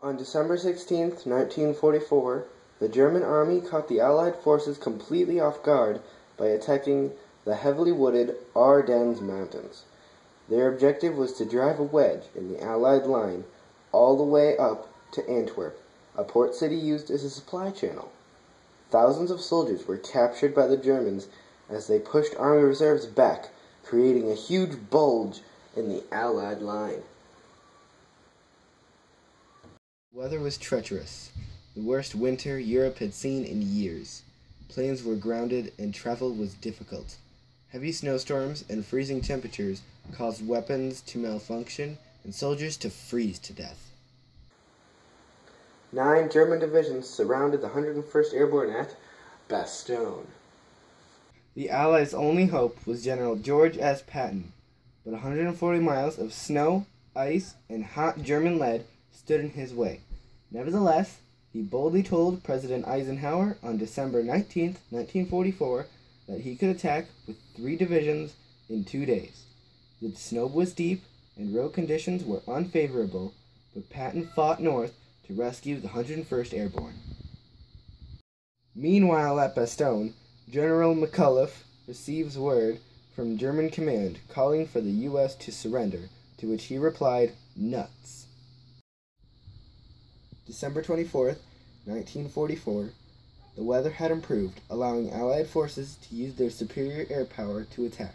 On December 16, 1944, the German army caught the Allied forces completely off guard by attacking the heavily wooded Ardennes Mountains. Their objective was to drive a wedge in the Allied line all the way up to Antwerp, a port city used as a supply channel. Thousands of soldiers were captured by the Germans as they pushed army reserves back, creating a huge bulge in the Allied line. The weather was treacherous, the worst winter Europe had seen in years. Planes were grounded and travel was difficult. Heavy snowstorms and freezing temperatures caused weapons to malfunction and soldiers to freeze to death. 9 German divisions surrounded the 101st Airborne at Bastogne. The Allies' only hope was General George S. Patton, but 140 miles of snow, ice, and hot German lead stood in his way. Nevertheless, he boldly told President Eisenhower on December 19, 1944, that he could attack with 3 divisions in 2 days. The snow was deep and road conditions were unfavorable, but Patton fought north to rescue the 101st Airborne. Meanwhile at Bastogne, General McAuliffe receives word from German command calling for the U.S. to surrender, to which he replied, "Nuts." December 24th, 1944, the weather had improved, allowing Allied forces to use their superior air power to attack.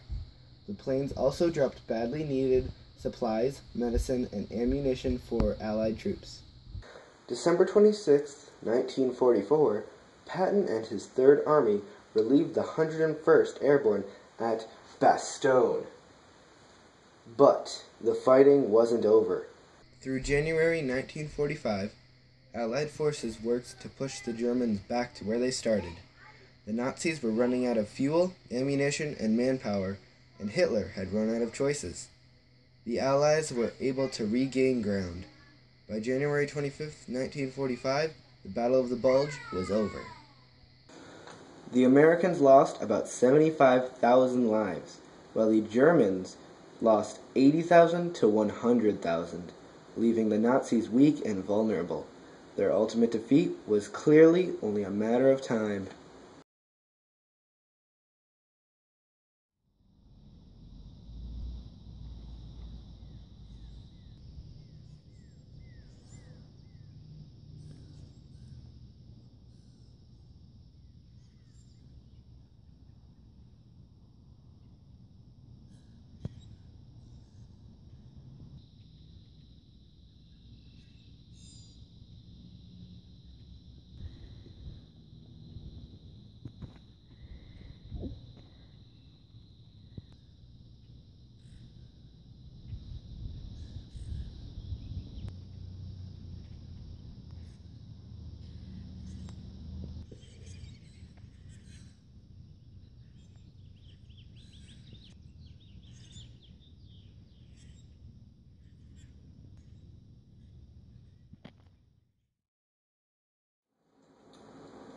The planes also dropped badly needed supplies, medicine, and ammunition for Allied troops. December 26, 1944, Patton and his Third Army relieved the 101st Airborne at Bastogne. But the fighting wasn't over. Through January 1945, Allied forces worked to push the Germans back to where they started. The Nazis were running out of fuel, ammunition, and manpower, and Hitler had run out of choices. The Allies were able to regain ground. By January 25, 1945, the Battle of the Bulge was over. The Americans lost about 75,000 lives, while the Germans lost 80,000 to 100,000, leaving the Nazis weak and vulnerable. Their ultimate defeat was clearly only a matter of time.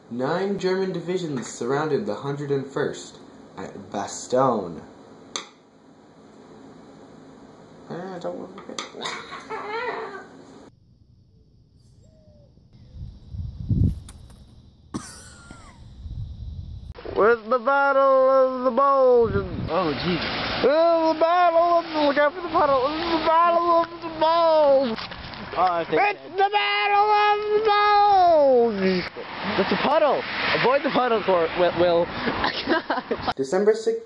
Nine German divisions surrounded the 101st at Bastogne. Don't worry. With the Battle of the Bulge. Oh, Jesus. The Battle of the... Look out for the puddle. The Battle of the Bulge. It's the Battle of the Bulge. That's a puddle. Avoid the puddle, Will. December 6th...